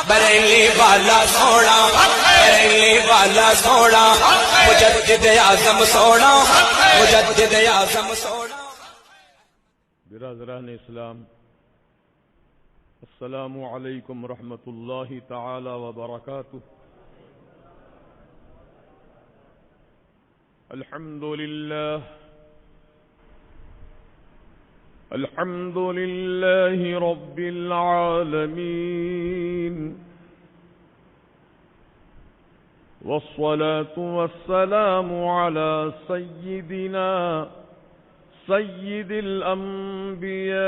بریلی والا سونا، بریلی والا سونا، مجدد اعظم سونا، مجدد اعظم سونا۔ برادران اسلام، السلام علیکم ورحمۃ اللہ تعالی وبرکاتہ۔ الحمد للہ رب العالمین، والصلاة والسلام على سيدنا سيد الأنبياء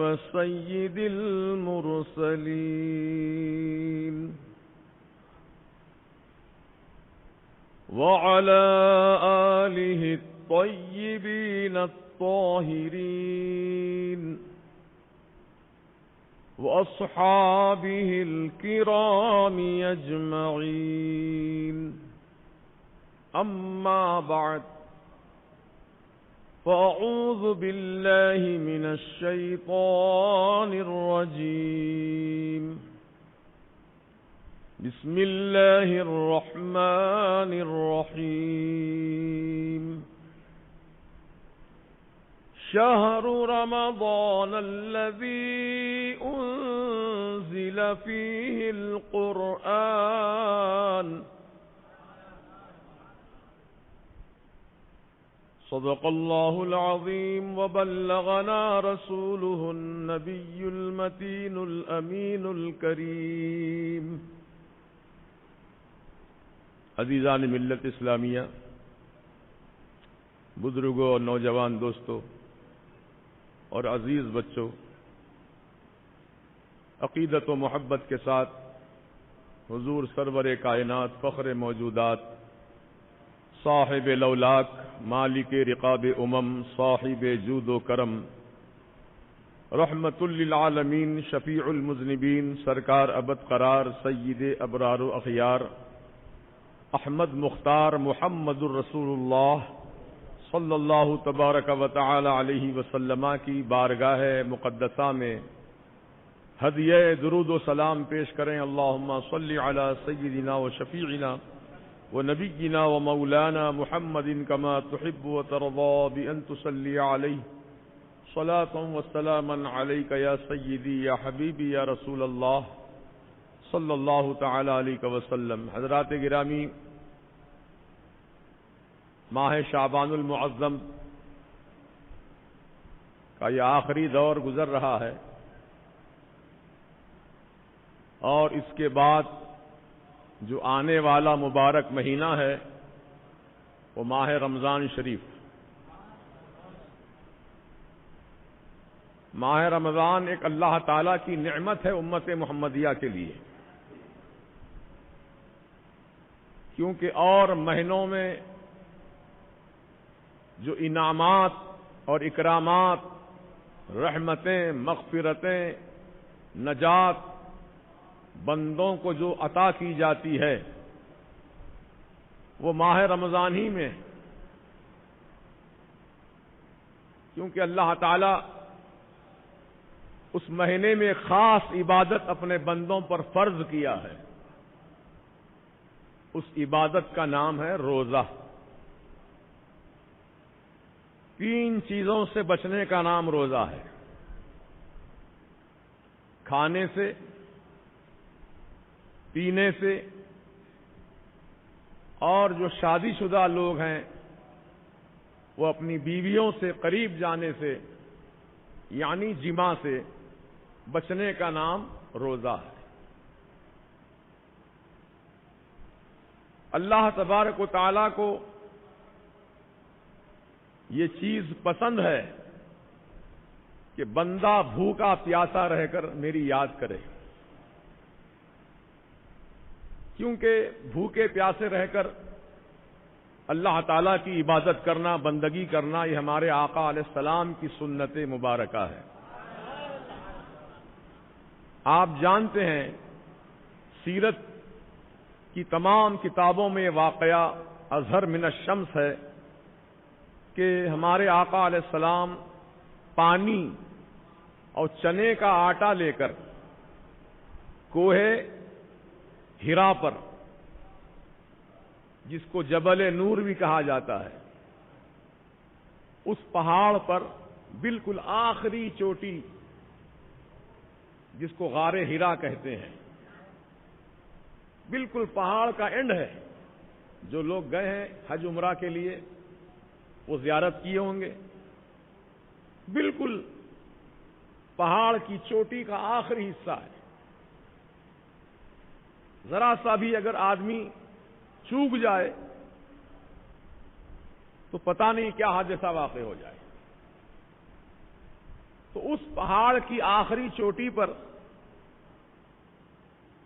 وسيد المرسلين، وعلى آله الطيبين الطاهرين، وأصحابه الكرام أجمعين، أما بعد، فأعوذ بالله من الشيطان الرجيم، بسم الله الرحمن الرحيم، شهر رمضان الذي أنزل فيه القرآن، صدق الله العظيم، وبلغنا رسوله النبي المتين الأمين الكريم۔ عزیزان ملت اسلامیہ، بزرگوں اور نوجوان دوستوں اور عزیز بچوں، عقیدت و محبت کے ساتھ حضور سرور کائنات، فخر موجودات، صاحب لولاک، مالک رقاب امم، صاحب جود و کرم، رحمت للعالمین، شفیع المذنبین، سرکار ابد قرار، سید ابرار و اخیار، احمد مختار محمد الرسول اللہ صلی اللہ تبارک و تعالی علیہ وسلم کی بارگاہ مقدسہ میں ہدیہ درود و سلام پیش کریں۔ اللہم صلی علی سیدنا و شفیعنا و نبینا و مولانا محمد کما تحب و ترضى بأن تصلی علیہ صلاۃ و سلاما علیک یا سیدی یا حبیبی یا رسول اللہ صلی اللہ تعالی علیہ وسلم۔ حضرات گرامی، ماہ شعبان المعظم کا یہ آخری دور گزر رہا ہے، اور اس کے بعد جو آنے والا مبارک مہینہ ہے وہ ماہ رمضان شریف۔ ماہ رمضان ایک اللہ تعالیٰ کی نعمت ہے امت محمدیہ کے لیے، کیونکہ اور مہینوں میں جو انعامات اور اکرامات، رحمتیں، مغفرتیں، نجات بندوں کو جو عطا کی جاتی ہے وہ ماہ رمضان ہی میں، کیونکہ اللہ تعالی اس مہینے میں خاص عبادت اپنے بندوں پر فرض کیا ہے۔ اس عبادت کا نام ہے روزہ۔ 3 چیزوں سے بچنے کا نام روزہ ہے: کھانے سے، پینے سے، اور جو شادی شدہ لوگ ہیں وہ اپنی بیویوں سے قریب جانے سے، یعنی جماع سے بچنے کا نام روزہ ہے۔ اللہ تبارک و تعالیٰ کو یہ چیز پسند ہے کہ بندہ بھوکا پیاسا رہ کر میری یاد کرے، کیونکہ بھوکے پیاسے رہ کر اللہ تعالیٰ کی عبادت کرنا، بندگی کرنا، یہ ہمارے آقا علیہ السلام کی سنت مبارکہ ہے۔ آپ جانتے ہیں سیرت کی تمام کتابوں میں یہ واقعہ اظہر من الشمس ہے کہ ہمارے آقا علیہ السلام پانی اور چنے کا آٹا لے کر کوہ ہرا پر، جس کو جبل نور بھی کہا جاتا ہے، اس پہاڑ پر بالکل آخری چوٹی جس کو غار ہرا کہتے ہیں، بالکل پہاڑ کا اینڈ ہے. جو لوگ گئے ہیں حج عمرہ کے لیے وہ زیارت کیے ہوں گے. بالکل پہاڑ کی چوٹی کا آخری حصہ ہے. ذرا سا بھی اگر آدمی چوک جائے تو پتہ نہیں کیا حادثہ واقع ہو جائے. تو اس پہاڑ کی آخری چوٹی پر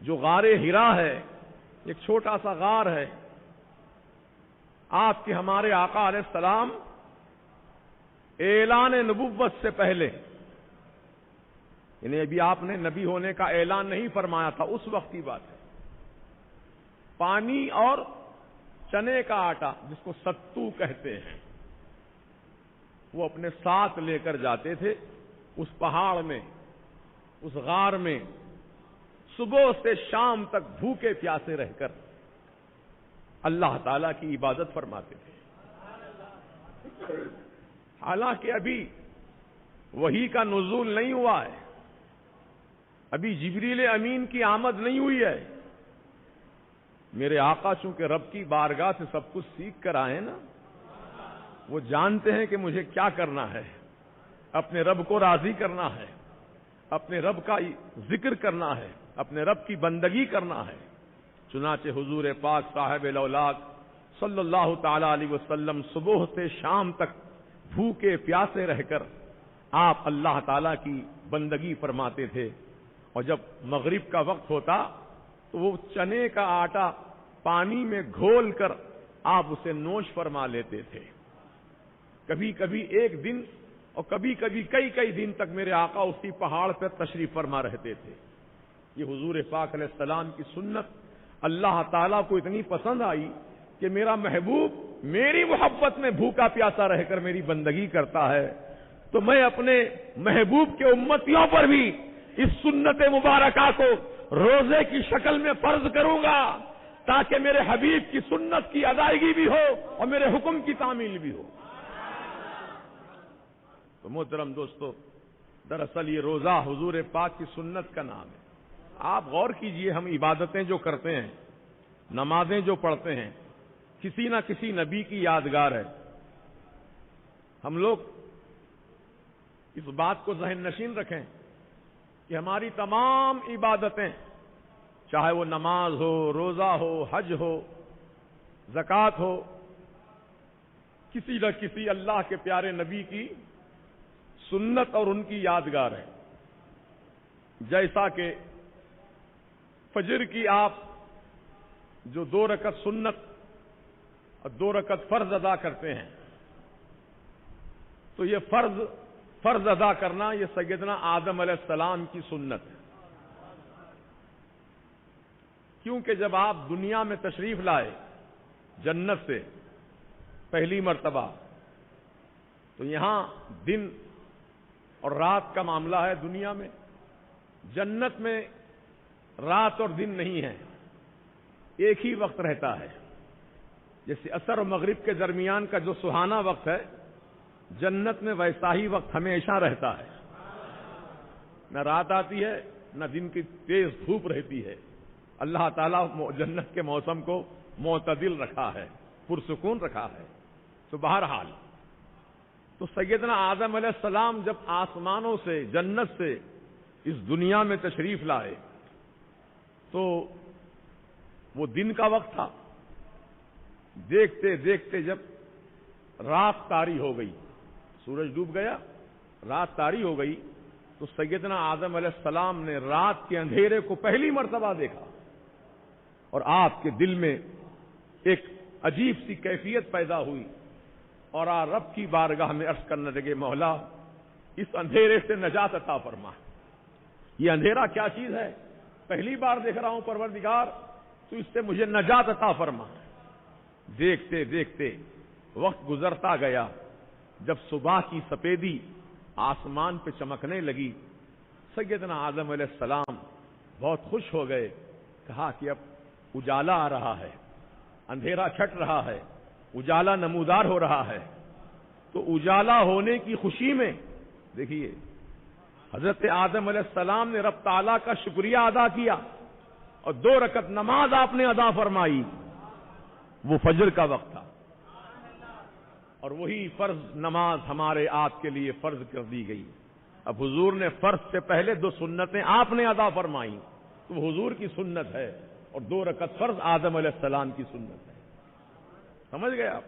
جو غار ہرا ہے، ایک چھوٹا سا غار ہے. آپ کے ہمارے آقا علیہ السلام اعلان نبوت سے پہلے، یعنی ابھی آپ نے نبی ہونے کا اعلان نہیں فرمایا تھا، اس وقت کی بات ہے، پانی اور چنے کا آٹا جس کو ستو کہتے ہیں وہ اپنے ساتھ لے کر جاتے تھے اس پہاڑ میں، اس غار میں، صبح سے شام تک بھوکے پیاسے رہ کر اللہ تعالی کی عبادت فرماتے تھے. حالانکہ ابھی وحی کا نزول نہیں ہوا ہے، ابھی جبریل امین کی آمد نہیں ہوئی ہے. میرے آقا چونکہ رب کی بارگاہ سے سب کچھ سیکھ کر آئے نا، وہ جانتے ہیں کہ مجھے کیا کرنا ہے. اپنے رب کو راضی کرنا ہے، اپنے رب کا ذکر کرنا ہے، اپنے رب کی بندگی کرنا ہے. چنانچہ حضور پاک صاحب الاولاق صلی اللہ تعالی علیہ وسلم صبح سے شام تک بھوکے پیاسے رہ کر آپ اللہ تعالی کی بندگی فرماتے تھے. اور جب مغرب کا وقت ہوتا تو وہ چنے کا آٹا پانی میں گھول کر آپ اسے نوش فرما لیتے تھے. کبھی کبھی ایک دن اور کبھی کبھی کئی دن تک میرے آقا اسی پہاڑ پر تشریف فرما رہتے تھے. یہ حضور پاک علیہ السلام کی سنت اللہ تعالیٰ کو اتنی پسند آئی کہ میرا محبوب میری محبت میں بھوکا پیاسا رہ کر میری بندگی کرتا ہے، تو میں اپنے محبوب کے امتیوں پر بھی اس سنت مبارکہ کو روزے کی شکل میں فرض کروں گا، تاکہ میرے حبیب کی سنت کی ادائیگی بھی ہو اور میرے حکم کی تعمیل بھی ہو. تو محترم دوستو، دراصل یہ روزہ حضور پاک کی سنت کا نام ہے. آپ غور کیجئے، ہم عبادتیں جو کرتے ہیں، نمازیں جو پڑھتے ہیں، کسی نہ کسی نبی کی یادگار ہے. ہم لوگ اس بات کو ذہن نشین رکھیں کہ ہماری تمام عبادتیں، چاہے وہ نماز ہو، روزہ ہو، حج ہو، زکوٰۃ ہو، کسی نہ کسی اللہ کے پیارے نبی کی سنت اور ان کی یادگار ہے. جیسا کہ فجر کی آپ جو 2 رکعت سنت اور 2 رکعت فرض ادا کرتے ہیں، تو یہ فرض ادا کرنا یہ سیدنا آدم علیہ السلام کی سنت ہے. کیونکہ جب آپ دنیا میں تشریف لائے جنت سے پہلی مرتبہ، تو یہاں دن اور رات کا معاملہ ہے. دنیا میں، جنت میں رات اور دن نہیں ہے، ایک ہی وقت رہتا ہے. جیسے عصر اور مغرب کے درمیان کا جو سہانا وقت ہے، جنت میں ویسا ہی وقت ہمیشہ رہتا ہے. نہ رات آتی ہے نہ دن کی تیز دھوپ رہتی ہے. اللہ تعالیٰ جنت کے موسم کو معتدل رکھا ہے، پرسکون رکھا ہے. تو بہرحال تو سیدنا آدم علیہ السلام جب آسمانوں سے، جنت سے اس دنیا میں تشریف لائے تو وہ دن کا وقت تھا. دیکھتے دیکھتے جب رات طاری ہو گئی، سورج ڈوب گیا، رات طاری ہو گئی، تو سیدنا آدم علیہ السلام نے رات کے اندھیرے کو پہلی مرتبہ دیکھا، اور آپ کے دل میں ایک عجیب سی کیفیت پیدا ہوئی، اور رب کی بارگاہ میں عرض کرنے لگے، مولا اس اندھیرے سے نجات عطا فرما. یہ اندھیرا کیا چیز ہے؟ پہلی بار دیکھ رہا ہوں پروردگار، تو اس سے مجھے نجات عطا فرما. دیکھتے دیکھتے وقت گزرتا گیا. جب صبح کی سفیدی آسمان پہ چمکنے لگی، سیدنا آدم علیہ السلام بہت خوش ہو گئے. کہا کہ اب اجالا آ رہا ہے، اندھیرا چھٹ رہا ہے، اجالا نمودار ہو رہا ہے. تو اجالا ہونے کی خوشی میں دیکھیے حضرت آدم علیہ السلام نے رب تعالیٰ کا شکریہ ادا کیا اور 2 رکعت نماز آپ نے ادا فرمائی. وہ فجر کا وقت تھا اور وہی فرض نماز ہمارے آپ کے لیے فرض کر دی گئی. اب حضور نے فرض سے پہلے 2 سنتیں آپ نے ادا فرمائیں تو وہ حضور کی سنت ہے اور 2 رکعت فرض آدم علیہ السلام کی سنت ہے. سمجھ گئے آپ؟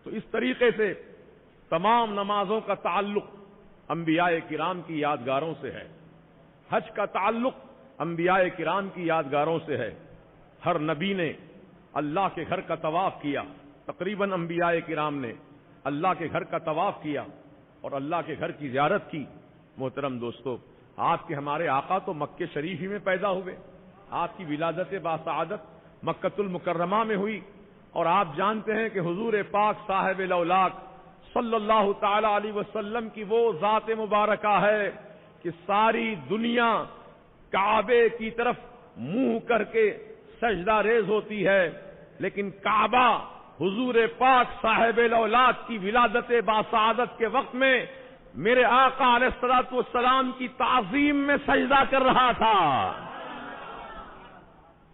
تو اس طریقے سے تمام نمازوں کا تعلق انبیاء کرام کی یادگاروں سے ہے. حج کا تعلق انبیاء کرام کی یادگاروں سے ہے. ہر نبی نے اللہ کے گھر کا طواف کیا. تقریباً انبیاء کرام نے اللہ کے گھر کا طواف کیا اور اللہ کے گھر کی زیارت کی. محترم دوستو، آپ کے ہمارے آقا تو مکہ شریف ہی میں پیدا ہوئے. آپ کی ولادت باسعادت مکۃ المکرمہ میں ہوئی اور آپ جانتے ہیں کہ حضور پاک صاحب الاولاق صلی اللہ تعالی علیہ وسلم کی وہ ذات مبارکہ ہے کہ ساری دنیا کعبے کی طرف منہ کر کے سجدہ ریز ہوتی ہے، لیکن کعبہ حضور پاک صاحب الاولاق کی ولادت باسعادت کے وقت میں میرے آقا علیہ الصلوۃ والسلام کی تعظیم میں سجدہ کر رہا تھا.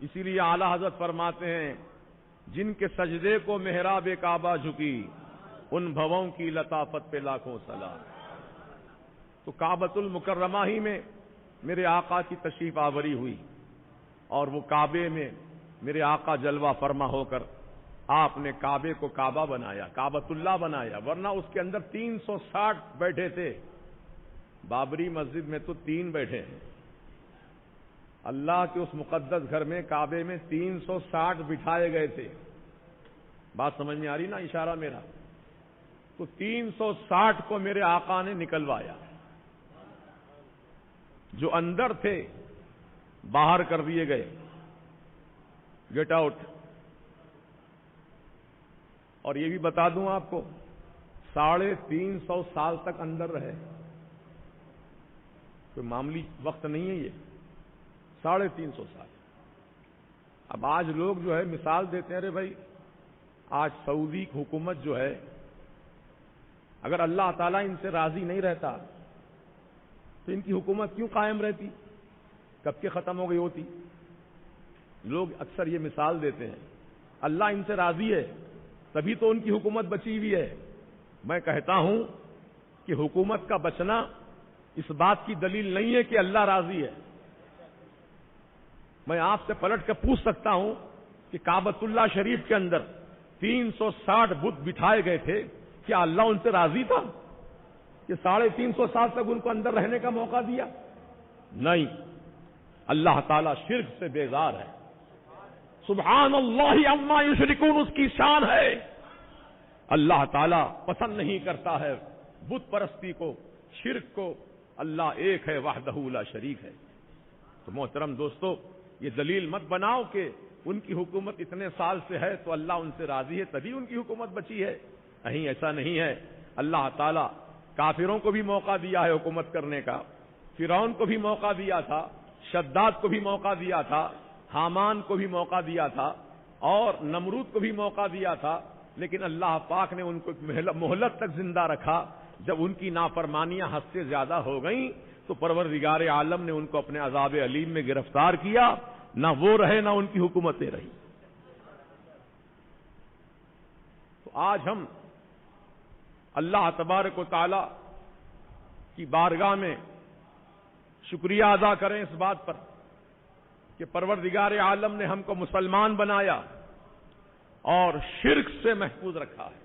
اسی لیے اعلی حضرت فرماتے ہیں جن کے سجدے کو محراب کعبہ جھکی ان بھووں کی لطافت پہ لاکھوں سلام. تو کعبۃ المکرمہ ہی میں میرے آقا کی تشریف آوری ہوئی اور وہ کعبے میں میرے آقا جلوہ فرما ہو کر آپ نے کعبے کو کعبہ بنایا، کعبۃ اللہ بنایا. ورنہ اس کے اندر 360 بیٹھے تھے. بابری مسجد میں تو 3 بیٹھے ہیں. اللہ کے اس مقدس گھر میں کعبے میں 360 بٹھائے گئے تھے. بات سمجھ میں آ رہی نا اشارہ میرا؟ تو 360 کو میرے آقا نے نکلوایا. جو اندر تھے باہر کر دیے گئے، گیٹ آؤٹ. اور یہ بھی بتا دوں آپ کو 350 سال تک اندر رہے. کوئی معمولی وقت نہیں ہے یہ، 350 سال. اب آج لوگ جو ہے مثال دیتے ہیں، ارے بھائی آج سعودی حکومت جو ہے اگر اللہ تعالیٰ ان سے راضی نہیں رہتا تو ان کی حکومت کیوں قائم رہتی؟ کب کے ختم ہو گئی ہوتی. لوگ اکثر یہ مثال دیتے ہیں اللہ ان سے راضی ہے تبھی تو ان کی حکومت بچی ہوئی ہے. میں کہتا ہوں کہ حکومت کا بچنا اس بات کی دلیل نہیں ہے کہ اللہ راضی ہے. میں آپ سے پلٹ کر پوچھ سکتا ہوں کہ کعبۃ اللہ شریف کے اندر 360 بت بٹھائے گئے تھے، کیا اللہ ان سے راضی تھا کہ 350 سال تک ان کو اندر رہنے کا موقع دیا؟ نہیں. اللہ تعالیٰ شرک سے بیزار ہے. سبحان اللہ عما یشرکون اس کی شان ہے. اللہ تعالیٰ پسند نہیں کرتا ہے بت پرستی کو، شرک کو. اللہ ایک ہے، وحدہ لا شریک ہے. تو محترم دوستو، یہ دلیل مت بناؤ کہ ان کی حکومت اتنے سال سے ہے تو اللہ ان سے راضی ہے تبھی ان کی حکومت بچی ہے. نہیں، ایسا نہیں ہے. اللہ تعالیٰ کافروں کو بھی موقع دیا ہے حکومت کرنے کا. فرعون کو بھی موقع دیا تھا، شداد کو بھی موقع دیا تھا، حامان کو بھی موقع دیا تھا اور نمرود کو بھی موقع دیا تھا. لیکن اللہ پاک نے ان کو مہلت تک زندہ رکھا. جب ان کی نافرمانیاں حد سے زیادہ ہو گئیں تو پروردگار عالم نے ان کو اپنے عذاب علیم میں گرفتار کیا. نہ وہ رہے نہ ان کی حکومتیں رہی. تو آج ہم اللہ تبارک و تعالی کی بارگاہ میں شکریہ ادا کریں اس بات پر کہ پروردگار عالم نے ہم کو مسلمان بنایا اور شرک سے محفوظ رکھا ہے.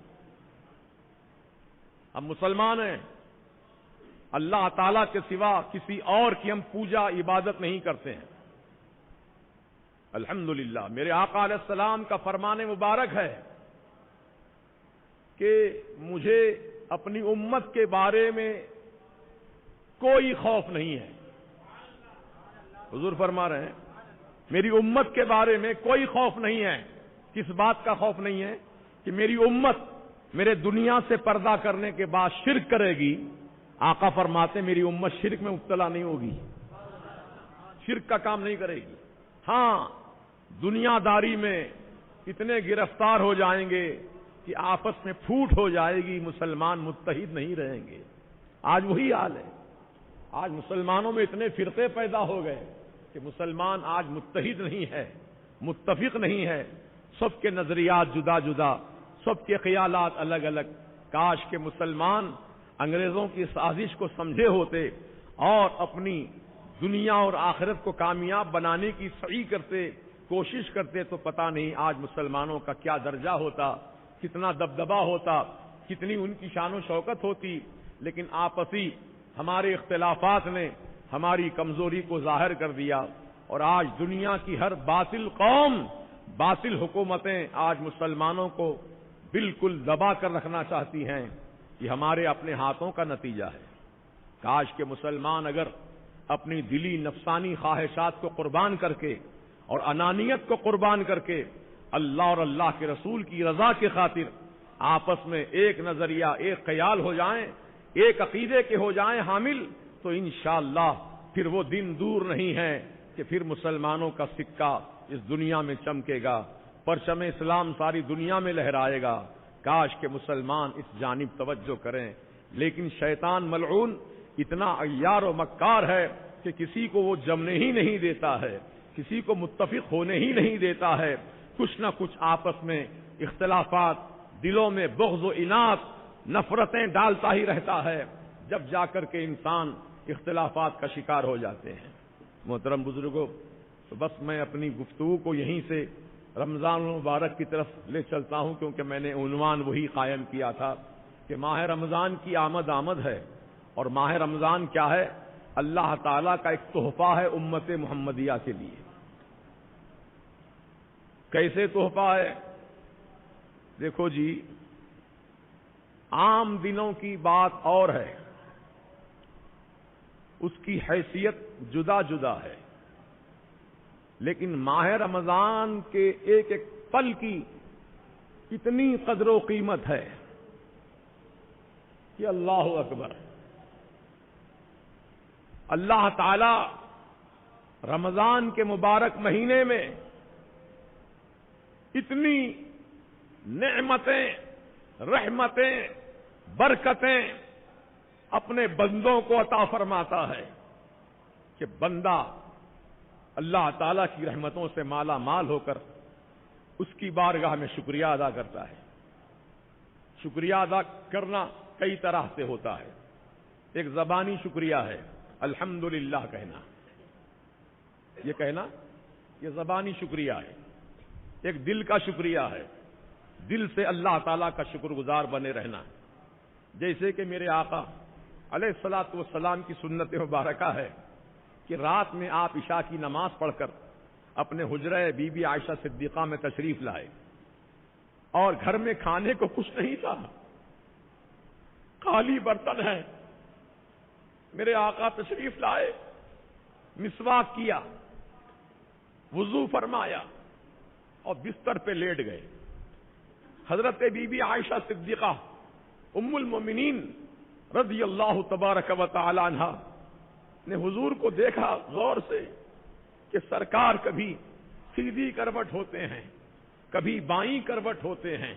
ہم مسلمان ہیں، اللہ تعالیٰ کے سوا کسی اور کی ہم پوجا عبادت نہیں کرتے ہیں. الحمدللہ میرے آقا علیہ السلام کا فرمان مبارک ہے کہ مجھے اپنی امت کے بارے میں کوئی خوف نہیں ہے. حضور فرما رہے ہیں میری امت کے بارے میں کوئی خوف نہیں ہے. کس بات کا خوف نہیں ہے؟ کہ میری امت میرے دنیا سے پردہ کرنے کے بعد شرک کرے گی. آقا فرماتے میری امت شرک میں مبتلا نہیں ہوگی. شرک کا کام نہیں کرے گی. ہاں دنیا داری میں اتنے گرفتار ہو جائیں گے کہ آپس میں پھوٹ ہو جائے گی, مسلمان متحد نہیں رہیں گے. آج وہی حال ہے. آج مسلمانوں میں اتنے فرقے پیدا ہو گئے کہ مسلمان آج متحد نہیں ہے, متفق نہیں ہے. سب کے نظریات جدا جدا, سب کے خیالات الگ الگ. کاش کہ مسلمان انگریزوں کی سازش کو سمجھے ہوتے اور اپنی دنیا اور آخرت کو کامیاب بنانے کی سعی کرتے, کوشش کرتے, تو پتہ نہیں آج مسلمانوں کا کیا درجہ ہوتا, کتنا دبدبا ہوتا, کتنی ان کی شان و شوکت ہوتی. لیکن آپسی ہمارے اختلافات نے ہماری کمزوری کو ظاہر کر دیا, اور آج دنیا کی ہر باطل قوم, باطل حکومتیں آج مسلمانوں کو بالکل دبا کر رکھنا چاہتی ہیں. یہ ہمارے اپنے ہاتھوں کا نتیجہ ہے. کاش کہ مسلمان اگر اپنی دلی نفسانی خواہشات کو قربان کر کے اور انانیت کو قربان کر کے اللہ اور اللہ کے رسول کی رضا کی خاطر آپس میں ایک نظریہ, ایک خیال ہو جائیں, ایک عقیدے کے ہو جائیں حامل, تو انشاءاللہ پھر وہ دن دور نہیں ہے کہ پھر مسلمانوں کا سکہ اس دنیا میں چمکے گا, پرچم اسلام ساری دنیا میں لہرائے گا. کاش کہ مسلمان اس جانب توجہ کریں. لیکن شیطان ملعون اتنا عیار و مکار ہے کہ کسی کو وہ جمنے ہی نہیں دیتا ہے, کسی کو متفق ہونے ہی نہیں دیتا ہے. کچھ نہ کچھ آپس میں اختلافات, دلوں میں بغض و انات, نفرتیں ڈالتا ہی رہتا ہے, جب جا کر کے انسان اختلافات کا شکار ہو جاتے ہیں. محترم بزرگوں, تو بس میں اپنی گفتگو کو یہیں سے رمضان المبارک کی طرف لے چلتا ہوں, کیونکہ میں نے عنوان وہی قائم کیا تھا کہ ماہ رمضان کی آمد ہے. اور ماہ رمضان کیا ہے؟ اللہ تعالیٰ کا ایک تحفہ ہے امت محمدیہ کے لیے. کیسے تحفہ ہے؟ دیکھو جی, عام دنوں کی بات اور ہے, اس کی حیثیت جدا جدا ہے. لیکن ماہ رمضان کے ایک ایک پل کی اتنی قدر و قیمت ہے کہ اللہ اکبر. اللہ تعالی رمضان کے مبارک مہینے میں اتنی نعمتیں, رحمتیں, برکتیں اپنے بندوں کو عطا فرماتا ہے کہ بندہ اللہ تعالیٰ کی رحمتوں سے مالا مال ہو کر اس کی بارگاہ میں شکریہ ادا کرتا ہے. شکریہ ادا کرنا کئی طرح سے ہوتا ہے. ایک زبانی شکریہ ہے, الحمدللہ کہنا, یہ کہنا یہ زبانی شکریہ ہے. ایک دل کا شکریہ ہے, دل سے اللہ تعالیٰ کا شکر گزار بنے رہنا. جیسے کہ میرے آقا علیہ الصلوۃ والسلام کی سنت مبارکہ ہے کہ رات میں آپ عشاء کی نماز پڑھ کر اپنے حجرہ بی بی عائشہ صدیقہ میں تشریف لائے, اور گھر میں کھانے کو کچھ نہیں تھا, خالی برتن ہے. میرے آقا تشریف لائے, مسواک کیا, وضو فرمایا اور بستر پہ لیٹ گئے. حضرت بی بی عائشہ صدیقہ ام المومنین رضی اللہ تبارک و تعالی عنہا نے حضور کو دیکھا غور سے کہ سرکار کبھی سیدھی کروٹ ہوتے ہیں, کبھی بائیں کروٹ ہوتے ہیں,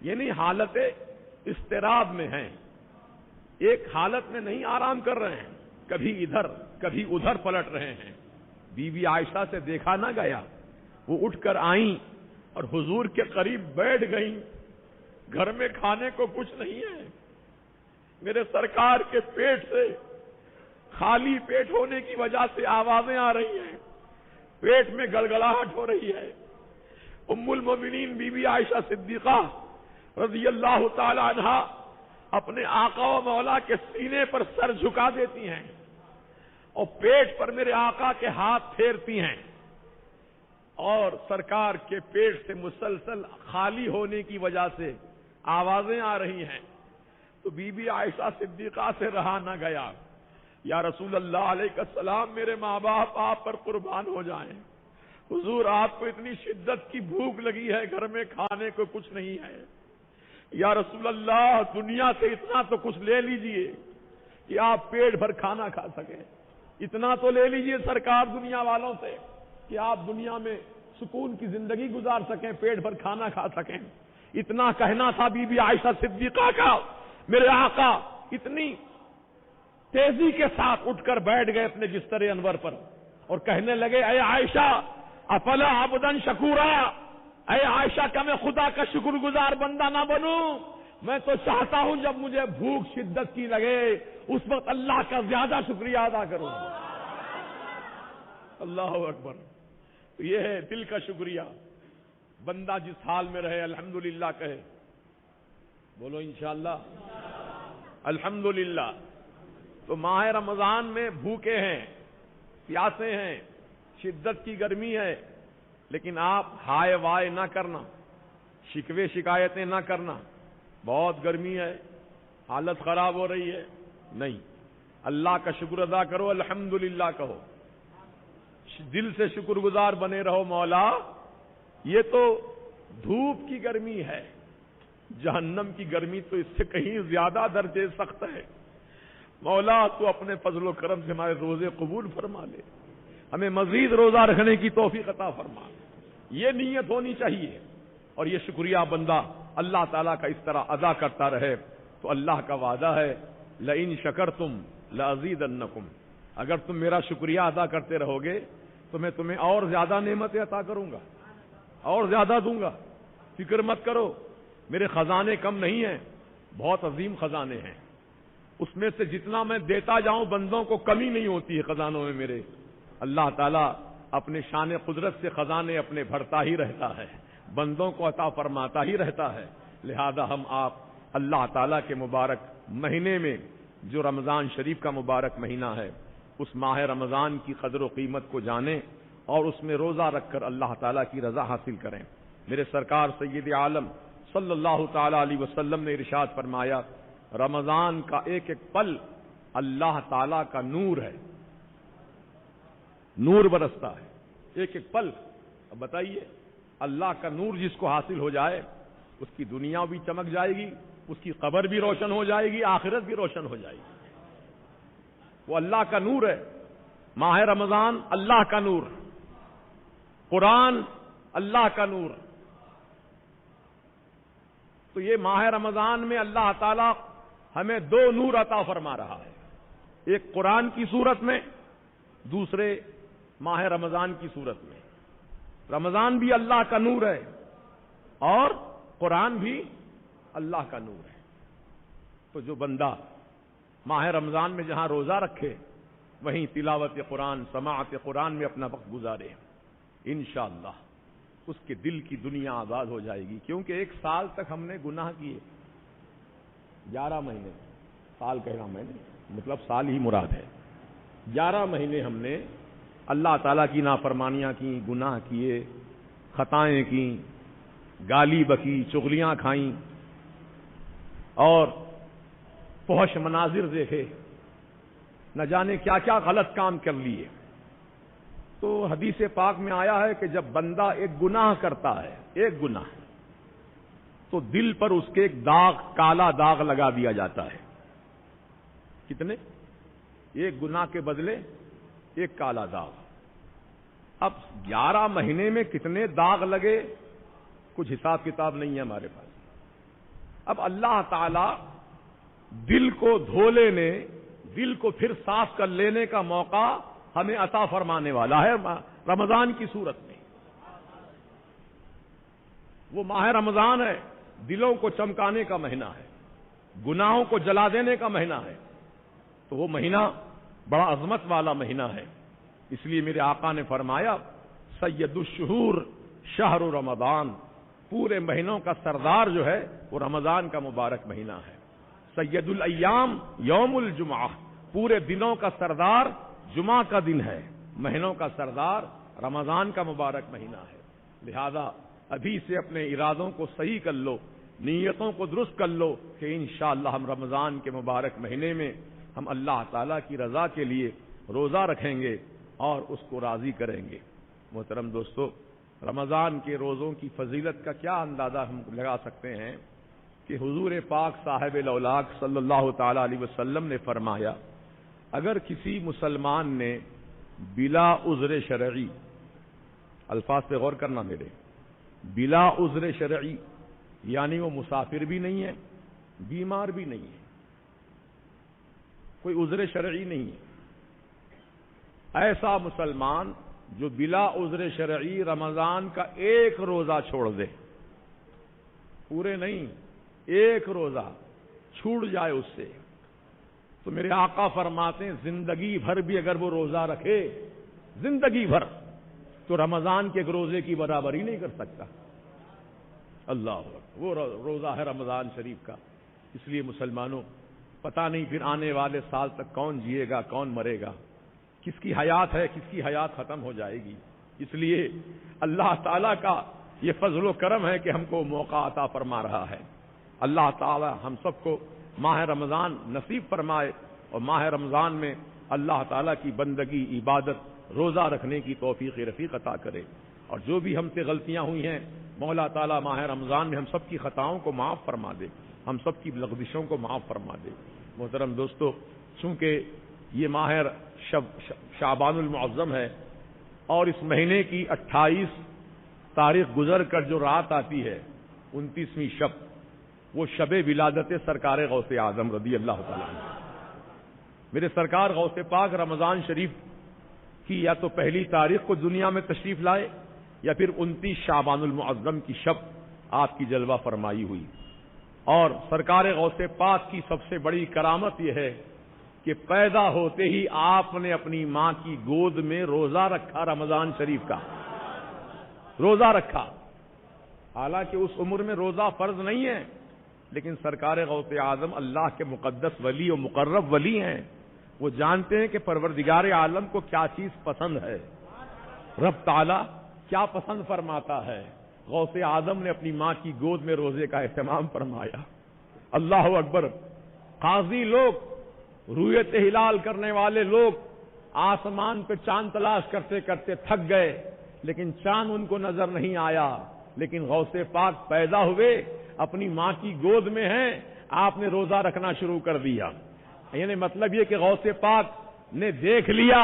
یعنی حالت اضطراب میں ہیں, ایک حالت میں نہیں آرام کر رہے ہیں, کبھی ادھر کبھی ادھر پلٹ رہے ہیں. بی بی عائشہ سے دیکھا نہ گیا, وہ اٹھ کر آئیں اور حضور کے قریب بیٹھ گئیں. گھر میں کھانے کو کچھ نہیں ہے, میرے سرکار کے پیٹ سے خالی پیٹ ہونے کی وجہ سے آوازیں آ رہی ہیں, پیٹ میں گڑگڑاہٹ ہو رہی ہے. ام المومنین بی بی عائشہ صدیقہ رضی اللہ تعالی عنہا اپنے آقا و مولا کے سینے پر سر جھکا دیتی ہیں اور پیٹ پر میرے آقا کے ہاتھ پھیرتی ہیں, اور سرکار کے پیٹ سے مسلسل خالی ہونے کی وجہ سے آوازیں آ رہی ہیں. تو بی بی عائشہ صدیقہ سے رہا نہ گیا, یا رسول اللہ علیہ السلام میرے ماں باپ آپ پر قربان ہو جائیں, حضور آپ کو اتنی شدت کی بھوک لگی ہے, گھر میں کھانے کو کچھ نہیں ہے, یا رسول اللہ دنیا سے اتنا تو کچھ لے لیجئے کہ آپ پیٹ بھر کھانا کھا سکیں. اتنا تو لے لیجئے سرکار دنیا والوں سے کہ آپ دنیا میں سکون کی زندگی گزار سکیں، پیٹ بھر کھانا کھا سکیں۔ اتنا کہنا تھا بی بی عائشہ صدیقہ کا، میرے آقا اتنی تیزی کے ساتھ اٹھ کر بیٹھ گئے اپنے بستر انور پر اور کہنے لگے اے عائشہ افلا عبدن شکورا، اے عائشہ کیا میں خدا کا شکر گزار بندہ نہ بنوں؟ میں تو چاہتا ہوں جب مجھے بھوک شدت کی لگے اس وقت اللہ کا زیادہ شکریہ ادا کروں۔ اللہ اکبر۔ تو یہ ہے دل کا شکریہ۔ بندہ جس حال میں رہے الحمدللہ کہے، بولو انشاءاللہ الحمدللہ۔ تو ماہ رمضان میں بھوکے ہیں، پیاسے ہیں، شدت کی گرمی ہے، لیکن آپ ہائے وائے نہ کرنا، شکوے شکایتیں نہ کرنا، بہت گرمی ہے، حالت خراب ہو رہی ہے، نہیں، اللہ کا شکر ادا کرو، الحمدللہ کہو، دل سے شکر گزار بنے رہو۔ مولا یہ تو دھوپ کی گرمی ہے، جہنم کی گرمی تو اس سے کہیں زیادہ درجے سخت ہے۔ مولا تو اپنے فضل و کرم سے ہمارے روزے قبول فرما لے، ہمیں مزید روزہ رکھنے کی توفیق عطا فرما۔ یہ نیت ہونی چاہیے، اور یہ شکریہ بندہ اللہ تعالیٰ کا اس طرح ادا کرتا رہے تو اللہ کا وعدہ ہے لئن شکرتم لازیدنکم، اگر تم میرا شکریہ ادا کرتے رہو گے تو میں تمہیں اور زیادہ نعمتیں عطا کروں گا، اور زیادہ دوں گا۔ فکر مت کرو، میرے خزانے کم نہیں ہیں، بہت عظیم خزانے ہیں، اس میں سے جتنا میں دیتا جاؤں بندوں کو کمی نہیں ہوتی ہے خزانوں میں میرے۔ اللہ تعالیٰ اپنے شان قدرت سے خزانے اپنے بھرتا ہی رہتا ہے، بندوں کو عطا فرماتا ہی رہتا ہے۔ لہذا ہم آپ اللہ تعالیٰ کے مبارک مہینے میں جو رمضان شریف کا مبارک مہینہ ہے، اس ماہ رمضان کی قدر و قیمت کو جانیں اور اس میں روزہ رکھ کر اللہ تعالیٰ کی رضا حاصل کریں۔ میرے سرکار سید عالم صلی اللہ تعالی علیہ وسلم نے ارشاد فرمایا رمضان کا ایک ایک پل اللہ تعالیٰ کا نور ہے، نور برستا ہے، ایک ایک پل۔ اب بتائیے اللہ کا نور جس کو حاصل ہو جائے اس کی دنیا بھی چمک جائے گی، اس کی قبر بھی روشن ہو جائے گی، آخرت بھی روشن ہو جائے گی۔ وہ اللہ کا نور ہے۔ ماہ رمضان اللہ کا نور، قرآن اللہ کا نور۔ تو یہ ماہ رمضان میں اللہ تعالیٰ ہمیں دو نور عطا فرما رہا ہے، ایک قرآن کی صورت میں، دوسرے ماہ رمضان کی صورت میں۔ رمضان بھی اللہ کا نور ہے اور قرآن بھی اللہ کا نور ہے۔ تو جو بندہ ماہ رمضان میں جہاں روزہ رکھے وہیں تلاوت قرآن، سماعت قرآن میں اپنا وقت گزارے، انشاءاللہ اس کے دل کی دنیا آباد ہو جائے گی۔ کیونکہ ایک سال تک ہم نے گناہ کیے، 11 مہینے، سال کہہ رہا میں نے، مطلب سال ہی مراد ہے، 11 مہینے ہم نے اللہ تعالیٰ کی نافرمانیاں کی، گناہ کیے، خطائیں کی، گالی بکی، چغلیاں کھائیں اور فحش مناظر دیکھے، نہ جانے کیا کیا غلط کام کر لیے۔ تو حدیث پاک میں آیا ہے کہ جب بندہ ایک گناہ کرتا ہے، ایک گناہ، تو دل پر اس کے ایک داغ، کالا داغ لگا دیا جاتا ہے۔ کتنے؟ ایک گناہ کے بدلے ایک کالا داغ۔ اب 11 مہینے میں کتنے داغ لگے کچھ حساب کتاب نہیں ہے ہمارے پاس۔ اب اللہ تعالی دل کو دھو لینے، دل کو پھر صاف کر لینے کا موقع ہمیں عطا فرمانے والا ہے رمضان کی صورت میں۔ وہ ماہ رمضان ہے، دلوں کو چمکانے کا مہینہ ہے، گناہوں کو جلا دینے کا مہینہ ہے۔ تو وہ مہینہ بڑا عظمت والا مہینہ ہے۔ اس لیے میرے آقا نے فرمایا سید الشہور شہر رمضان، پورے مہینوں کا سردار جو ہے وہ رمضان کا مبارک مہینہ ہے۔ سید الایام یوم الجمعہ، پورے دنوں کا سردار جمعہ کا دن ہے، مہینوں کا سردار رمضان کا مبارک مہینہ ہے۔ لہذا ابھی سے اپنے ارادوں کو صحیح کر لو، نیتوں کو درست کر لو کہ انشاءاللہ ہم رمضان کے مبارک مہینے میں ہم اللہ تعالیٰ کی رضا کے لیے روزہ رکھیں گے اور اس کو راضی کریں گے۔ محترم دوستو، رمضان کے روزوں کی فضیلت کا کیا اندازہ ہم لگا سکتے ہیں کہ حضور پاک صاحب الاولاق صلی اللہ تعالی علیہ وسلم نے فرمایا اگر کسی مسلمان نے بلا عذر شرعی، الفاظ پہ غور کرنا میرے، بلا عذر شرعی یعنی وہ مسافر بھی نہیں ہے، بیمار بھی نہیں ہے، کوئی عذر شرعی نہیں ہے، ایسا مسلمان جو بلا عذر شرعی رمضان کا ایک روزہ چھوڑ دے، پورے نہیں، ایک روزہ چھوٹ جائے اس سے، تو میرے آقا فرماتے ہیں زندگی بھر بھی اگر وہ روزہ رکھے، زندگی بھر، تو رمضان کے ایک روزے کی برابری نہیں کر سکتا۔ اللہ اکبر، وہ روزہ ہے رمضان شریف کا۔ اس لیے مسلمانوں، پتہ نہیں پھر آنے والے سال تک کون جیے گا، کون مرے گا، کس کی حیات ہے، کس کی حیات ختم ہو جائے گی۔ اس لیے اللہ تعالیٰ کا یہ فضل و کرم ہے کہ ہم کو موقع عطا فرما رہا ہے۔ اللہ تعالیٰ ہم سب کو ماہ رمضان نصیب فرمائے، اور ماہ رمضان میں اللہ تعالیٰ کی بندگی، عبادت، روزہ رکھنے کی توفیق رفیق عطا کرے، اور جو بھی ہم سے غلطیاں ہوئی ہیں مولا تعالیٰ ماہ رمضان میں ہم سب کی خطاؤں کو معاف فرما دے، ہم سب کی لغزشوں کو معاف فرما دے۔ محترم دوستو، چونکہ یہ ماہ شعبان المعظم ہے، اور اس مہینے کی 28 تاریخ گزر کر جو رات آتی ہے 29ویں شب، وہ شب ولادت سرکار غوث اعظم رضی اللہ تعالیٰ عنہ۔ میرے سرکار غوث پاک رمضان شریف کی یا تو پہلی تاریخ کو دنیا میں تشریف لائے، یا پھر 29 شعبان المعظم کی شب آپ کی جلوہ فرمائی ہوئی۔ اور سرکار غوث پاک کی سب سے بڑی کرامت یہ ہے کہ پیدا ہوتے ہی آپ نے اپنی ماں کی گود میں روزہ رکھا، رمضان شریف کا روزہ رکھا۔ حالانکہ اس عمر میں روزہ فرض نہیں ہے، لیکن سرکار غوث اعظم اللہ کے مقدس ولی و مقرب ولی ہیں، وہ جانتے ہیں کہ پروردگار عالم کو کیا چیز پسند ہے، رب تعالی کیا پسند فرماتا ہے۔ غوث اعظم نے اپنی ماں کی گود میں روزے کا اہتمام فرمایا۔ اللہ اکبر، قاضی لوگ، رؤیت ہلال کرنے والے لوگ آسمان پہ چاند تلاش کرتے کرتے تھک گئے، لیکن چاند ان کو نظر نہیں آیا، لیکن غوث پاک پیدا ہوئے، اپنی ماں کی گود میں ہیں، آپ نے روزہ رکھنا شروع کر دیا۔ یعنی مطلب یہ کہ غوث پاک نے دیکھ لیا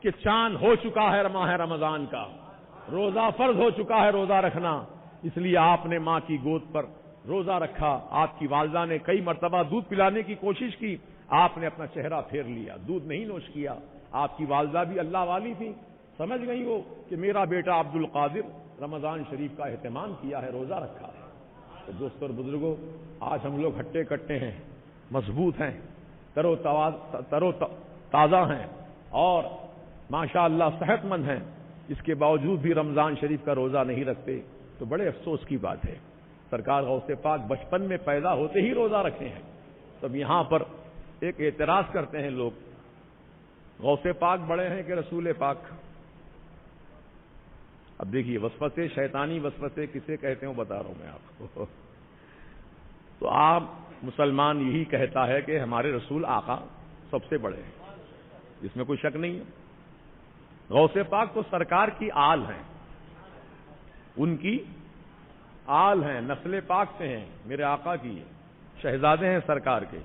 کہ چاند ہو چکا ہے ماہ رمضان کا، روزہ فرض ہو چکا ہے روزہ رکھنا، اس لیے آپ نے ماں کی گود پر روزہ رکھا۔ آپ کی والدہ نے کئی مرتبہ دودھ پلانے کی کوشش کی، آپ نے اپنا چہرہ پھیر لیا، دودھ نہیں نوش کیا۔ آپ کی والدہ بھی اللہ والی تھی، سمجھ گئی وہ کہ میرا بیٹا عبد القادر رمضان شریف کا اہتمام کیا ہے، روزہ رکھا ہے۔ تو دوستو اور بزرگوں، آج ہم لوگ ہٹے کٹے ہیں، مضبوط ہیں، تر و تازہ ہیں، اور ماشاء اللہ صحت مند ہیں، اس کے باوجود بھی رمضان شریف کا روزہ نہیں رکھتے، تو بڑے افسوس کی بات ہے۔ سرکار غوث پاک بچپن میں پیدا ہوتے ہی روزہ رکھے ہیں۔ تب یہاں پر ایک اعتراض کرتے ہیں لوگ، غوث پاک بڑے ہیں کہ رسول پاک؟ اب دیکھیے، وسوسے، شیطانی وسوسے کسے کہتے ہیں وہ بتا رہا ہوں میں آپ کو۔ تو آپ مسلمان یہی کہتا ہے کہ ہمارے رسول آقا سب سے بڑے ہیں، اس میں کوئی شک نہیں ہے۔ غوث پاک تو سرکار کی آل ہیں، ان کی آل ہیں، نسل پاک سے ہیں، میرے آقا کی شہزادے ہیں سرکار کے۔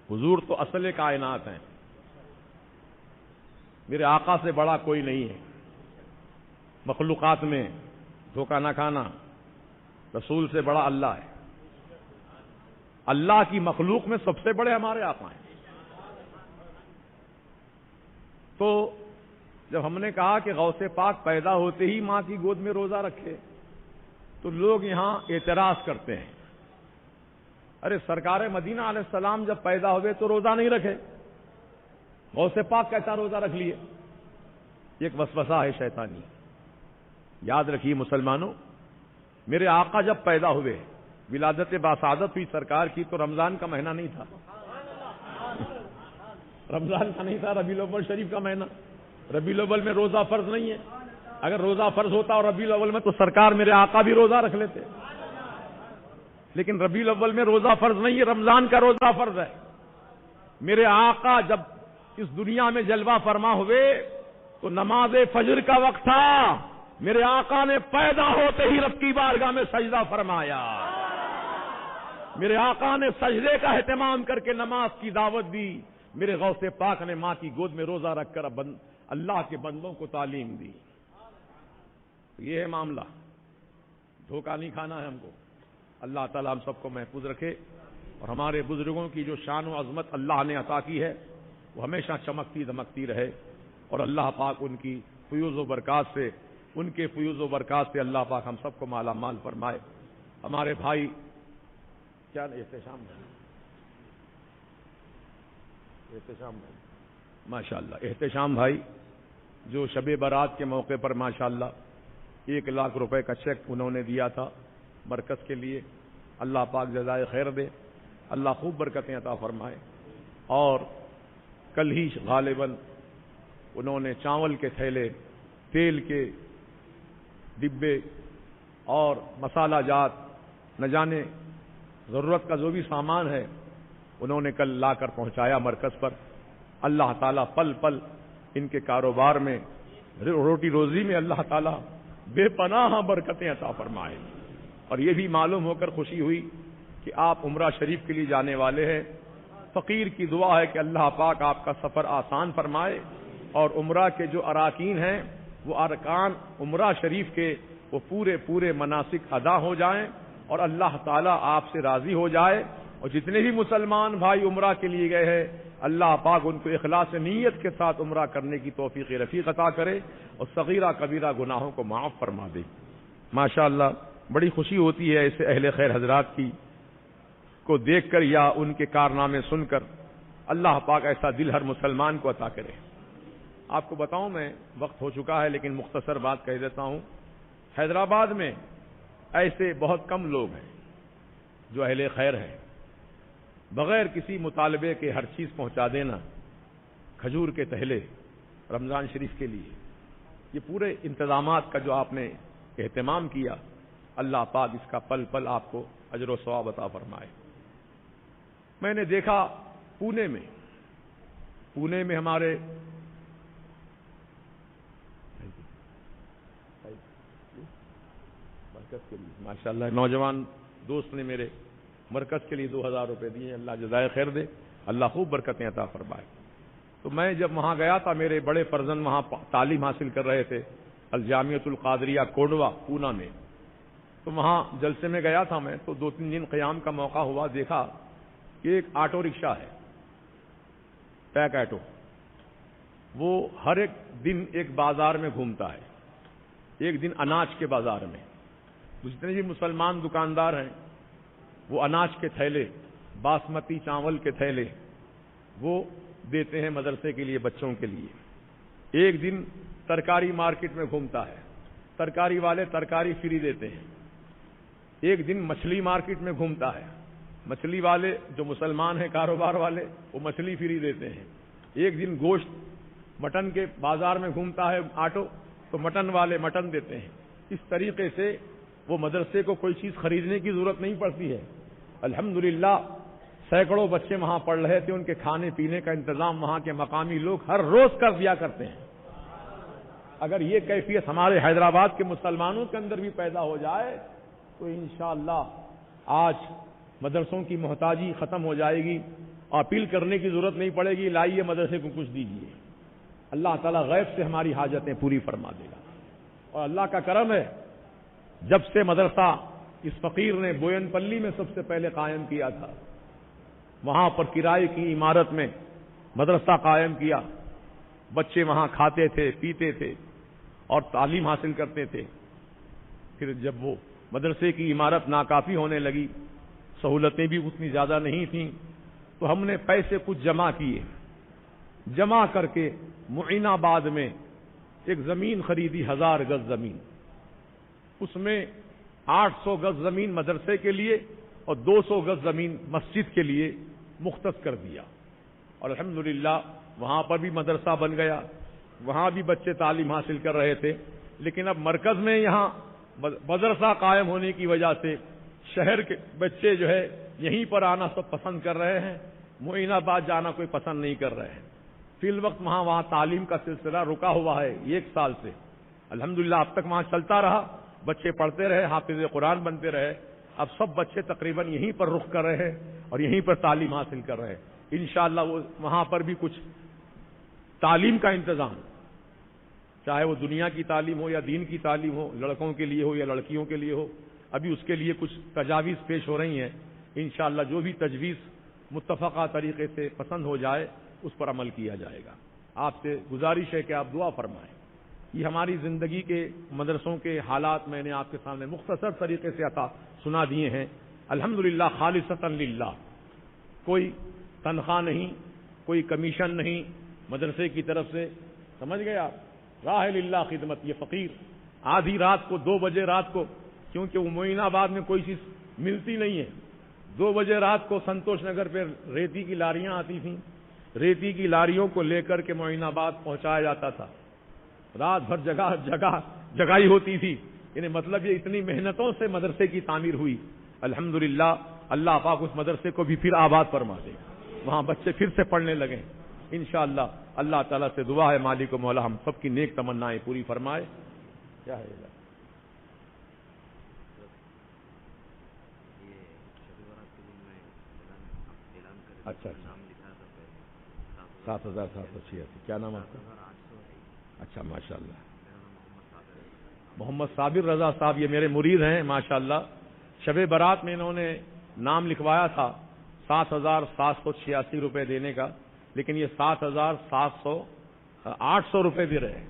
حضور تو اصل کائنات ہیں، میرے آقا سے بڑا کوئی نہیں ہے مخلوقات میں، دھوکہ نہ کھانا، رسول سے بڑا اللہ ہے۔ اللہ کی مخلوق میں سب سے بڑے ہمارے آقا ہیں۔ تو جب ہم نے کہا کہ غوث پاک پیدا ہوتے ہی ماں کی گود میں روزہ رکھے، تو لوگ یہاں اعتراض کرتے ہیں، ارے سرکار مدینہ علیہ السلام جب پیدا ہوئے تو روزہ نہیں رکھے، غوث پاک کیسا روزہ رکھ لیے؟ ایک وسوسہ ہے شیطانی۔ یاد رکھیے مسلمانوں، میرے آقا جب پیدا ہوئے، ولادت باسعادت ہوئی سرکار کی، تو رمضان کا مہینہ نہیں تھا، رمضان کا نہیں تھا، ربیع الاول شریف کا مہینہ۔ ربیع الاول میں روزہ فرض نہیں ہے، اگر روزہ فرض ہوتا اور ربیع الاول میں تو سرکار میرے آقا بھی روزہ رکھ لیتے، لیکن ربیع الاول میں روزہ فرض نہیں ہے، رمضان کا روزہ فرض ہے۔ میرے آقا جب اس دنیا میں جلوہ فرما ہوئے تو نماز فجر کا وقت تھا، میرے آقا نے پیدا ہوتے ہی رب کی بارگاہ میں سجدہ فرمایا۔ میرے آقا نے سجدے کا اہتمام کر کے نماز کی دعوت دی، میرے غوث پاک نے ماں کی گود میں روزہ رکھ کر اللہ کے بندوں کو تعلیم دی۔ یہ ہے معاملہ، دھوکہ نہیں کھانا ہے ہم کو۔ اللہ تعالی ہم سب کو محفوظ رکھے، اور ہمارے بزرگوں کی جو شان و عظمت اللہ نے عطا کی ہے وہ ہمیشہ چمکتی دمکتی رہے، اور اللہ پاک ان کی فیوز و برکات سے، ان کے فیوز و برکات سے اللہ پاک ہم سب کو مالا مال فرمائے۔ ہمارے بھائی کیا احتشام ماشاءاللہ احتشام بھائی جو شب برات کے موقع پر ماشاءاللہ 1,00,000 روپے کا چیک انہوں نے دیا تھا مرکز کے لیے، اللہ پاک جزائے خیر دے، اللہ خوب برکتیں عطا فرمائے۔ اور کل ہی غالباً انہوں نے چاول کے تھیلے، تیل کے ڈبے اور مسالہ جات، نہ جانے ضرورت کا جو بھی سامان ہے انہوں نے کل لا کر پہنچایا مرکز پر۔ اللہ تعالیٰ پل پل ان کے کاروبار میں، روٹی روزی میں اللہ تعالیٰ بے پناہ برکتیں عطا فرمائے۔ اور یہ بھی معلوم ہو کر خوشی ہوئی کہ آپ عمرہ شریف کے لیے جانے والے ہیں۔ فقیر کی دعا ہے کہ اللہ پاک آپ کا سفر آسان فرمائے، اور عمرہ کے جو اراکین ہیں وہ ارکان عمرہ شریف کے وہ پورے مناسک ادا ہو جائیں، اور اللہ تعالیٰ آپ سے راضی ہو جائے۔ اور جتنے بھی مسلمان بھائی عمرہ کے لیے گئے ہیں اللہ پاک ان کو اخلاص نیت کے ساتھ عمرہ کرنے کی توفیق رفیق عطا کرے، اور صغیرہ کبیرہ گناہوں کو معاف فرما دے۔ ماشاءاللہ بڑی خوشی ہوتی ہے ایسے اہل خیر حضرات کی کو دیکھ کر یا ان کے کارنامے سن کر۔ اللہ پاک ایسا دل ہر مسلمان کو عطا کرے۔ آپ کو بتاؤں، میں وقت ہو چکا ہے لیکن مختصر بات کہہ دیتا ہوں، حیدرآباد میں ایسے بہت کم لوگ ہیں جو اہل خیر ہیں۔ بغیر کسی مطالبے کے ہر چیز پہنچا دینا، کھجور کے تہلے رمضان شریف کے لیے، یہ پورے انتظامات کا جو آپ نے اہتمام کیا، اللہ پاک اس کا پل پل آپ کو اجر و ثواب عطا فرمائے۔ میں نے دیکھا پونے میں ہمارے مرکز کے لیے ماشاءاللہ نوجوان دوست نے میرے مرکز کے لیے 2,000 روپے دیے، اللہ جزائے خیر دے، اللہ خوب برکتیں عطا فرمائے۔ تو میں جب وہاں گیا تھا، میرے بڑے فرزند وہاں تعلیم حاصل کر رہے تھے الجامعۃ القادریہ کوڈوا پونا میں، تو وہاں جلسے میں گیا تھا میں، تو 2-3 دن قیام کا موقع ہوا، دیکھا کہ ایک آٹو رکشہ ہے، پیک آٹو، وہ ہر ایک دن ایک بازار میں گھومتا ہے، ایک دن اناج کے بازار میں، جتنے بھی مسلمان دکاندار ہیں وہ اناج کے تھیلے، باسمتی چاول کے تھیلے وہ دیتے ہیں مدرسے کے لیے، بچوں کے لیے۔ ایک دن ترکاری مارکیٹ میں گھومتا ہے، ترکاری والے ترکاری فری دیتے ہیں۔ ایک دن مچھلی مارکیٹ میں گھومتا ہے، مچھلی والے جو مسلمان ہیں کاروبار والے وہ مچھلی فری دیتے ہیں۔ ایک دن گوشت مٹن کے بازار میں گھومتا ہے آٹو، تو مٹن والے مٹن دیتے ہیں۔ اس طریقے سے وہ مدرسے کو کوئی چیز خریدنے کی ضرورت نہیں پڑتی ہے۔ الحمدللہ سینکڑوں بچے وہاں پڑھ رہے تھے، ان کے کھانے پینے کا انتظام وہاں کے مقامی لوگ ہر روز کر دیا کرتے ہیں۔ اگر یہ کیفیت ہمارے حیدرآباد کے مسلمانوں کے اندر بھی پیدا ہو جائے تو انشاءاللہ آج مدرسوں کی محتاجی ختم ہو جائے گی، اپیل کرنے کی ضرورت نہیں پڑے گی، لائیے مدرسے کو کچھ دیجیے، اللہ تعالیٰ غیب سے ہماری حاجتیں پوری فرما دے گا۔ اور اللہ کا کرم ہے، جب سے مدرسہ اس فقیر نے بوین پلی میں سب سے پہلے قائم کیا تھا، وہاں پر کرائے کی عمارت میں مدرسہ قائم کیا، بچے وہاں کھاتے تھے، پیتے تھے اور تعلیم حاصل کرتے تھے۔ پھر جب وہ مدرسے کی عمارت ناکافی ہونے لگی، سہولتیں بھی اتنی زیادہ نہیں تھیں، تو ہم نے پیسے کچھ جمع کیے، جمع کر کے معین آباد میں ایک زمین خریدی، 1000 گز زمین، اس میں 800 گز زمین مدرسے کے لیے اور 200 گز زمین مسجد کے لیے مختص کر دیا، اور الحمدللہ وہاں پر بھی مدرسہ بن گیا، وہاں بھی بچے تعلیم حاصل کر رہے تھے۔ لیکن اب مرکز میں یہاں مدرسہ قائم ہونے کی وجہ سے شہر کے بچے جو ہے یہیں پر آنا سب پسند کر رہے ہیں، معین آباد جانا کوئی پسند نہیں کر رہے ہیں۔ فی الوقت وہاں تعلیم کا سلسلہ رکا ہوا ہے 1 سال سے، الحمدللہ اب تک وہاں چلتا رہا، بچے پڑھتے رہے، حافظ قرآن بنتے رہے۔ اب سب بچے تقریباً یہیں پر رخ کر رہے ہیں اور یہیں پر تعلیم حاصل کر رہے ہیں. انشاءاللہ وہ وہاں پر بھی کچھ تعلیم کا انتظام، چاہے وہ دنیا کی تعلیم ہو یا دین کی تعلیم ہو، لڑکوں کے لیے ہو یا لڑکیوں کے لیے ہو، ابھی اس کے لیے کچھ تجاویز پیش ہو رہی ہیں. انشاءاللہ جو بھی تجویز متفقہ طریقے سے پسند ہو جائے اس پر عمل کیا جائے گا. آپ سے گزارش ہے کہ آپ دعا فرمائیں. یہ ہماری زندگی کے مدرسوں کے حالات میں نے آپ کے سامنے مختصر طریقے سے عطا سنا دیے ہیں. الحمدللہ خالصتاً للہ، کوئی تنخواہ نہیں، کوئی کمیشن نہیں مدرسے کی طرف سے. سمجھ گئے آپ؟ راہ للہ خدمت. یہ فقیر آدھی رات کو 2 بجے رات کو، کیونکہ وہ معین آباد میں کوئی چیز ملتی نہیں ہے، 2 بجے رات کو سنتوش نگر پہ ریتی کی لاریاں آتی تھیں، ریتی کی لاریوں کو لے کر کے معین آباد پہنچایا جاتا تھا. رات بھر جگائی ہوتی تھی. یعنی مطلب یہ اتنی محنتوں سے مدرسے کی تعمیر ہوئی. الحمدللہ اللہ پاک اس مدرسے کو بھی پھر آباد فرما دے، وہاں بچے پھر سے پڑھنے لگیں انشاءاللہ. اللہ تعالیٰ سے دعا ہے مالک و مولا ہم سب کی نیک تمنائیں پوری فرمائے. کیا ہے اچھا 7,786. کیا نام آپ کا؟ اچھا ماشاءاللہ. محمد صابر رضا صاحب یہ میرے مرید ہیں ماشاءاللہ. شب برات میں انہوں نے نام لکھوایا تھا 7,786 روپے دینے کا، لیکن یہ 7,800 روپے دے رہے ہیں،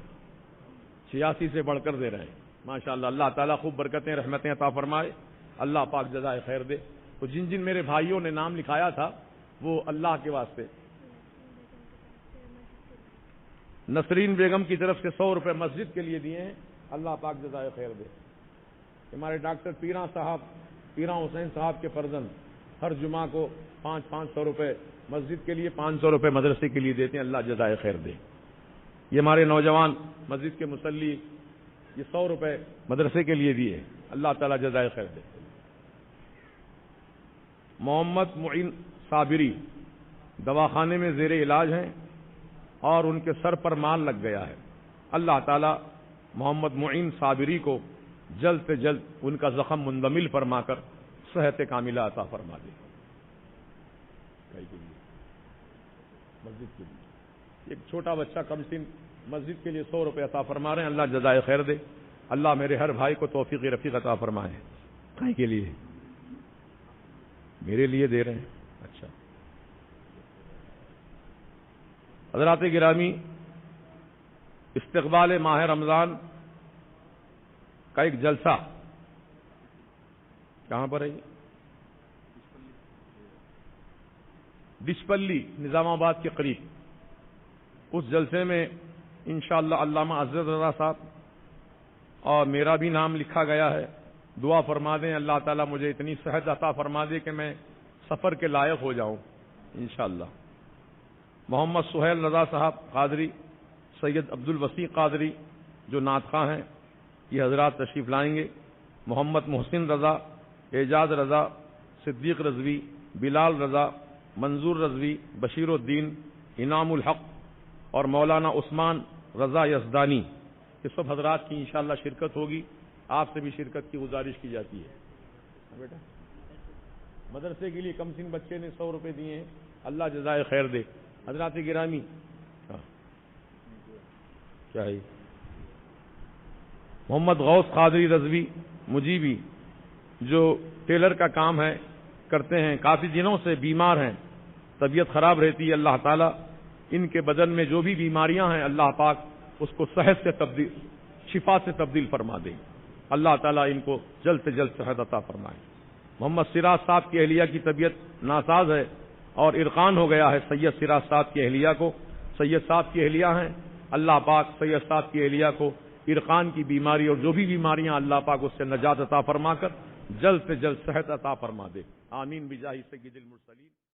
86 سے بڑھ کر دے رہے ہیں ماشاءاللہ. اللہ تعالیٰ خوب برکتیں رحمتیں عطا فرمائے، اللہ پاک جزائے خیر دے. تو جن جن میرے بھائیوں نے نام لکھایا تھا وہ اللہ کے واسطے، نسرین بیگم کی طرف سے 100 روپے مسجد کے لیے دیے ہیں، اللہ پاک جزائے خیر دے. ہمارے ڈاکٹر پیراں حسین صاحب کے فرزند ہر جمعہ کو 500 روپے مسجد کے لیے، 500 روپے مدرسے کے لیے دیتے ہیں، اللہ جزائے خیر دے. یہ ہمارے نوجوان مسجد کے مصلی یہ 100 روپے مدرسے کے لیے دیے، اللہ تعالیٰ جزائے خیر دے. محمد معین صابری دواخانے میں زیر علاج ہیں اور ان کے سر پر مال لگ گیا ہے. اللہ تعالیٰ محمد معین صابری کو جلد سے جلد ان کا زخم مندمل فرما کر صحت کاملہ عطا فرما دے. مسجد کے لیے ایک چھوٹا بچہ کم سن مسجد کے لیے 100 روپے عطا فرما رہے ہیں، اللہ جزائے خیر دے. اللہ میرے ہر بھائی کو توفیق رفیق عطا فرمائے. کہیں کے لیے میرے لیے دے رہے ہیں. اچھا حضرات گرامی، استقبال ماہ رمضان کا ایک جلسہ کہاں پر ہے؟ ڈشپلی نظام آباد کے قریب. اس جلسے میں انشاءاللہ علامہ عزت رضا صاحب اور میرا بھی نام لکھا گیا ہے. دعا فرما دیں اللہ تعالیٰ مجھے اتنی صحت عطا فرما دے کہ میں سفر کے لائق ہو جاؤں انشاءاللہ. محمد سہیل رضا صاحب قادری، سید عبد الوسیع قادری جو نعت خواں ہیں، یہ حضرات تشریف لائیں گے. محمد محسن رضا، اعجاز رضا، صدیق رضوی، بلال رضا، منظور رضوی، بشیر الدین، انعام الحق اور مولانا عثمان رضا یزدانی، یہ سب حضرات کی انشاءاللہ شرکت ہوگی. آپ سے بھی شرکت کی گزارش کی جاتی ہے. بیٹا مدرسے کے لیے کم سن بچے نے 100 روپے دیے ہیں، اللہ جزائے خیر دے. حضرات گرامی کیا ہے؟ محمد غوث قادری رضوی مجیبی جو ٹیلر کا کام ہے کرتے ہیں، کافی دنوں سے بیمار ہیں، طبیعت خراب رہتی ہے. اللہ تعالیٰ ان کے بدن میں جو بھی بیماریاں ہیں اللہ پاک اس کو صحت سے تبدیل، شفا سے تبدیل فرما دے. اللہ تعالیٰ ان کو جلد سے جلد صحت عطا فرمائے. محمد سراج صاحب کی اہلیہ کی طبیعت ناساز ہے اور ارقان ہو گیا ہے سید سراج صاحب کی اہلیہ کو. سید صاحب کی اہلیہ ہیں، اللہ پاک سید صاحب کی اہلیہ کو ارقان کی بیماری اور جو بھی بیماریاں اللہ پاک اس سے نجات عطا فرما کر جلد سے جلد صحت عطا فرما دے. آمین بجاہ سید المرسلین.